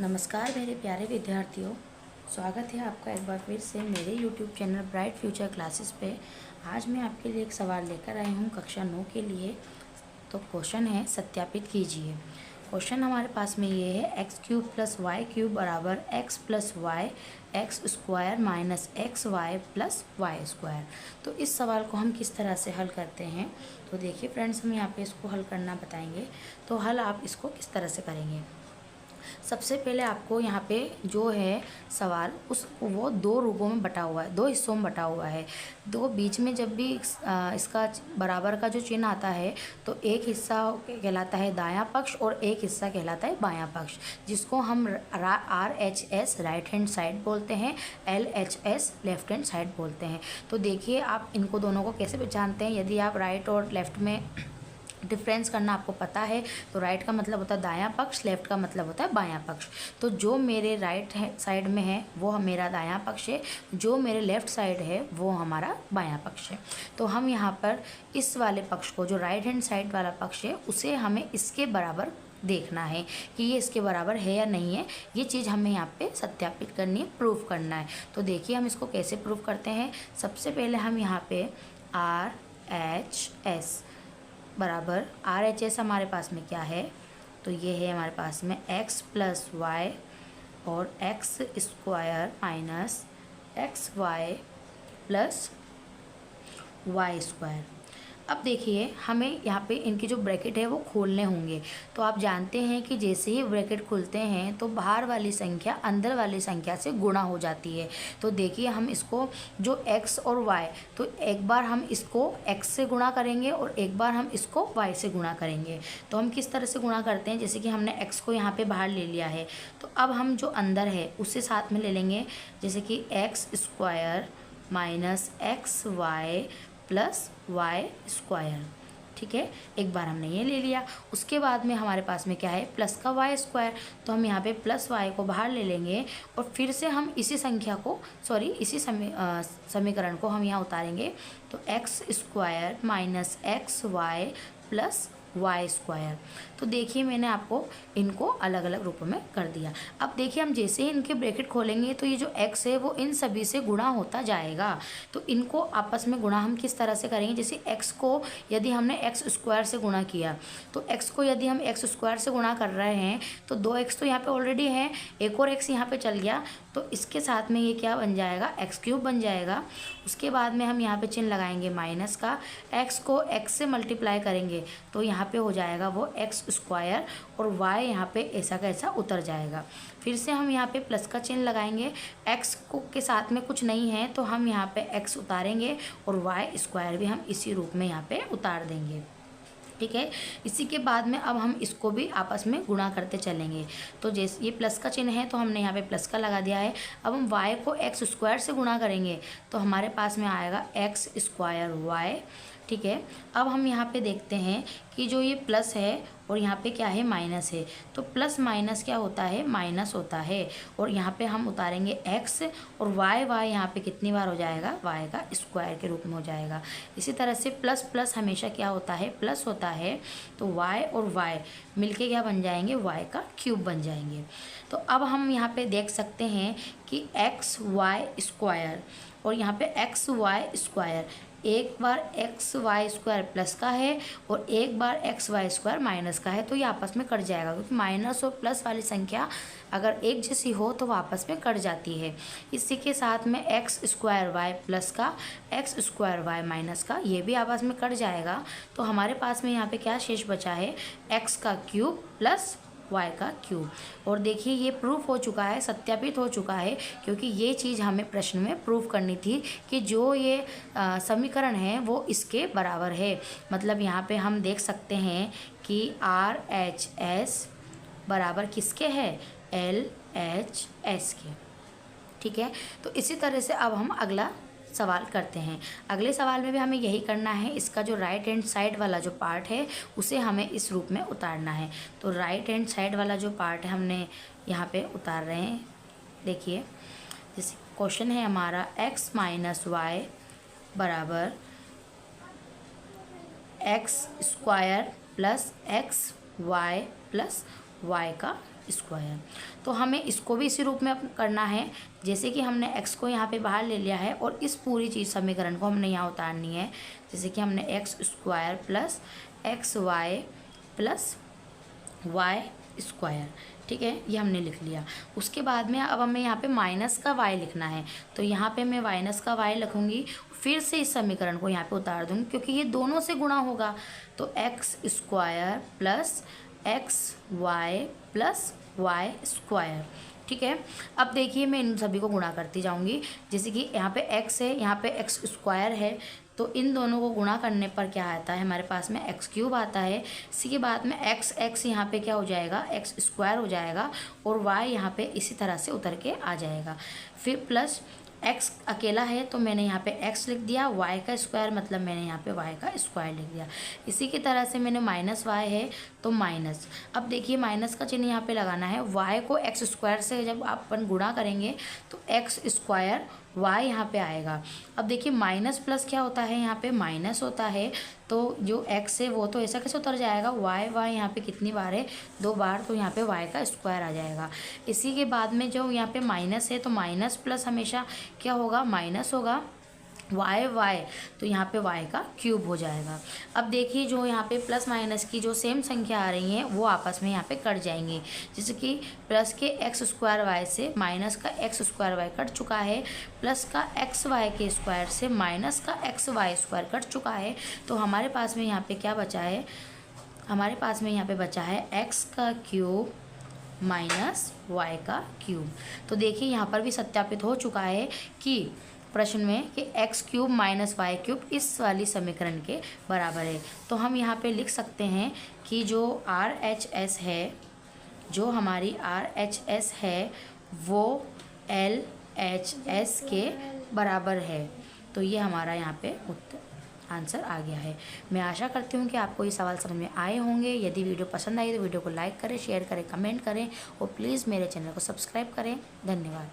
नमस्कार मेरे प्यारे विद्यार्थियों, स्वागत है आपका एक बार फिर से मेरे YouTube channel bright future classes पे। आज मैं आपके लिए एक सवाल लेकर आई हूँ कक्षा 9 के लिए। तो क्वेश्चन है, सत्यापित कीजिए। क्वेश्चन हमारे पास में ये है, X cube plus Y cube बराबर X plus Y X square minus X Y plus Y square. तो इस सवाल को हम किस तरह से हल करते हैं, तो देखिए फ्रेंड्स, हम यहाँ पे इसको हल करना बताएंगे। तो हल आप इसको किस तरह से करेंगे। सबसे पहले आपको यहाँ पे जो है सवाल वो दो रूपों में बटा हुआ है, दो हिस्सों में बटा हुआ है। दो बीच में जब भी इसका बराबर का जो चिन्ह आता है तो एक हिस्सा कहलाता है दायां पक्ष और एक हिस्सा कहलाता है बायां पक्ष, जिसको हम RHS राइट हैंड साइड बोलते हैं, LHS लेफ्ट हैंड साइड बोलते हैं। तो देखिए आप इनको दोनों को कैसे पहचानते हैं। यदि आप राइट और लेफ्ट में डिफरेंस करना आपको पता है तो राइट का मतलब होता है दायां पक्ष, लेफ्ट का मतलब होता है बायां पक्ष। तो जो मेरे राइट साइड में है वो मेरा दायां पक्ष है, जो मेरे लेफ्ट साइड है वो हमारा बायां पक्ष है। तो हम यहाँ पर इस वाले पक्ष को, जो राइट हैंड साइड वाला पक्ष है, उसे हमें इसके बराबर देखना है कि ये इसके बराबर है या नहीं है। ये चीज़ हमें यहाँ पे सत्यापित करनी है, प्रूफ करना है। तो देखिए हम इसको कैसे प्रूफ करते हैं। सबसे पहले हम यहाँ पे RHS बराबर RHS हमारे पास में क्या है, तो ये है हमारे पास में x प्लस वाई और X square minus X Y plus Y square. अब देखिए हमें यहाँ पे इनकी जो ब्रैकेट है वो खोलने होंगे। तो आप जानते हैं कि जैसे ही ब्रैकेट खुलते हैं तो बाहर वाली संख्या अंदर वाली संख्या से गुणा हो जाती है। तो देखिए हम इसको जो x और y, तो एक बार हम इसको x से गुणा करेंगे और एक बार हम इसको y से गुणा करेंगे। तो हम किस तरह से गुणा करते हैं, जैसे कि हमने x को यहाँ पर बाहर ले लिया है, तो अब हम जो अंदर है उसे साथ में ले लेंगे, जैसे कि X square minus X Y plus Y square. ठीक है, एक बार हमने ये ले लिया। उसके बाद में हमारे पास में क्या है, प्लस का वाई स्क्वायर। तो हम यहाँ पे प्लस वाई को बाहर ले लेंगे और फिर से हम इसी संख्या को, इसी समीकरण को हम यहाँ उतारेंगे। तो X square minus X Y plus Y square. तो देखिए मैंने आपको इनको अलग अलग रूपों में कर दिया। अब देखिए हम जैसे ही इनके ब्रैकेट खोलेंगे तो ये जो x है वो इन सभी से गुणा होता जाएगा। तो इनको आपस में गुणा हम किस तरह से करेंगे, जैसे x को यदि हमने एक्स स्क्वायर से गुणा किया, तो x को यदि हम एक्स स्क्वायर से गुणा कर रहे हैं तो 2x तो यहाँ पे ऑलरेडी है, एक और x यहाँ पे चल गया, तो इसके साथ में ये क्या बन जाएगा, एक्स क्यूब बन जाएगा। उसके बाद में हम यहाँ पे चिन्ह लगाएंगे माइनस का, x को x से मल्टीप्लाई करेंगे तो यहाँ पे हो जाएगा वो एक्स स्क्वायर और y यहाँ पे ऐसा का ऐसा उतर जाएगा। फिर से हम यहाँ पे प्लस का चिन्ह लगाएंगे, x को के साथ में कुछ नहीं है तो हम यहाँ पे x उतारेंगे और y स्क्वायर भी हम इसी रूप में यहाँ पे उतार देंगे। ठीक है, इसी के बाद में अब हम इसको भी आपस में गुणा करते चलेंगे। तो जैसे ये प्लस का चिन्ह है तो हमने यहाँ पे प्लस का लगा दिया है। अब हम y को एक्स स्क्वायर से गुणा करेंगे तो हमारे पास में आएगा एक्स स्क्वायर वाई। ठीक है, अब हम यहाँ पे देखते हैं कि जो ये प्लस है और यहाँ पे क्या है, माइनस है। तो प्लस माइनस क्या होता है, माइनस होता है। और यहाँ पे हम उतारेंगे x और y यहाँ पे कितनी बार हो जाएगा, y का स्क्वायर के रूप में हो जाएगा। इसी तरह से प्लस प्लस हमेशा क्या होता है, प्लस होता है। तो y और y मिलके क्या बन जाएंगे, y का क्यूब बन जाएंगे। तो अब हम यहाँ पे देख सकते हैं कि एक्स वाई स्क्वायर और यहाँ पे एक्स वाई स्क्वायर, एक बार एक्स वाई स्क्वायर प्लस का है और एक बार एक्स वाई स्क्वायर माइनस का है। तो ये आपस में कट जाएगा, क्योंकि माइनस और प्लस वाली संख्या अगर एक जैसी हो तो वो आपस में कट जाती है। इसी के साथ में एक्स स्क्वायर वाई प्लस का, एक्स स्क्वायर वाई माइनस का, ये भी आपस में कट जाएगा। तो हमारे पास में यहाँ पे क्या शेष बचा है, एक्स का क्यूब प्लस y का क्यूब। और देखिए ये प्रूफ हो चुका है, सत्यापित हो चुका है, क्योंकि ये चीज़ हमें प्रश्न में प्रूफ करनी थी कि जो ये समीकरण है वो इसके बराबर है। मतलब यहाँ पे हम देख सकते हैं कि RHS बराबर किसके है, LHS के। ठीक है, तो इसी तरह से अब हम अगला सवाल करते हैं। अगले सवाल में भी हमें यही करना है। इसका जो राइट हैंड साइड वाला जो पार्ट है उसे हमें इस रूप में उतारना है। तो राइट हैंड साइड वाला जो पार्ट है हमने यहाँ पे उतार रहे हैं। देखिए जैसे क्वेश्चन है हमारा, x माइनस वाई बराबर X square plus X Y plus Y का स्क्वायर। तो हमें इसको भी इसी रूप में करना है, जैसे कि हमने x को यहाँ पे बाहर ले लिया है और इस पूरी चीज़ समीकरण को हमने यहाँ उतारनी है। जैसे कि हमने X square plus X Y plus Y square, ठीक है, ये हमने लिख लिया। उसके बाद में अब हमें यहाँ पे माइनस का y लिखना है, तो यहाँ पे मैं माइनस का y लिखूँगी, फिर से इस समीकरण को यहाँ पे उतार दूँगी क्योंकि ये दोनों से गुणा होगा। तो X square plus X Y plus Y square, ठीक है। अब देखिए मैं इन सभी को गुणा करती जाऊँगी। जैसे कि यहाँ पे x है, यहाँ पे एक्स स्क्वायर है, तो इन दोनों को गुणा करने पर क्या आता है, हमारे पास में एक्स क्यूब आता है। इसी के बाद में एक्स यहाँ पे क्या हो जाएगा, एक्स स्क्वायर हो जाएगा और वाई यहाँ पे इसी तरह से उतर के आ जाएगा। फिर प्लस एक्स अकेला है तो मैंने यहाँ पे एक्स लिख दिया, वाई का स्क्वायर मतलब मैंने यहाँ पे वाई का स्क्वायर लिख दिया। इसी की तरह से मैंने माइनस वाई है तो माइनस, अब देखिए माइनस का चिन्ह यहाँ पे लगाना है। वाई को एक्स स्क्वायर से जब आप अपन गुणा करेंगे तो एक्स स्क्वायर वाई यहाँ पे आएगा। अब देखिए माइनस प्लस क्या होता है, यहाँ पे माइनस होता है, तो जो एक्स है वो तो ऐसा कैसे उतर जाएगा, वाई वाई यहाँ पे कितनी बार है, 2 बार, तो यहाँ पे वाई का स्क्वायर आ जाएगा। इसी के बाद में जो यहाँ पे माइनस है तो माइनस प्लस हमेशा क्या होगा, माइनस होगा, वाई वाई, तो यहाँ पे वाई का क्यूब हो जाएगा। अब देखिए जो यहाँ पे प्लस माइनस की जो सेम संख्या आ रही हैं वो आपस में यहाँ पे कट जाएंगी। जैसे कि प्लस के एक्स स्क्वायर वाई से माइनस का एक्स स्क्वायर वाई कट चुका है, प्लस का एक्स वाई के स्क्वायर से माइनस का एक्स वाई स्क्वायर कट चुका है। तो हमारे पास में यहाँ पे क्या बचा है, हमारे पास में यहाँ पे बचा है एक्स का क्यूब माइनस वाई का क्यूब। तो देखिए यहाँ पर भी सत्यापित हो चुका है कि प्रश्न में कि X cube minus Y cube इस वाली समीकरण के बराबर है। तो हम यहाँ पे लिख सकते हैं कि जो RHS है, जो हमारी RHS है वो LHS के बराबर है। तो ये हमारा यहाँ पे आंसर आ गया है। मैं आशा करती हूँ कि आपको ये सवाल समझ में आए होंगे। यदि वीडियो पसंद आई तो वीडियो को लाइक करें, शेयर करें, कमेंट करें और प्लीज़ मेरे चैनल को सब्सक्राइब करें। धन्यवाद।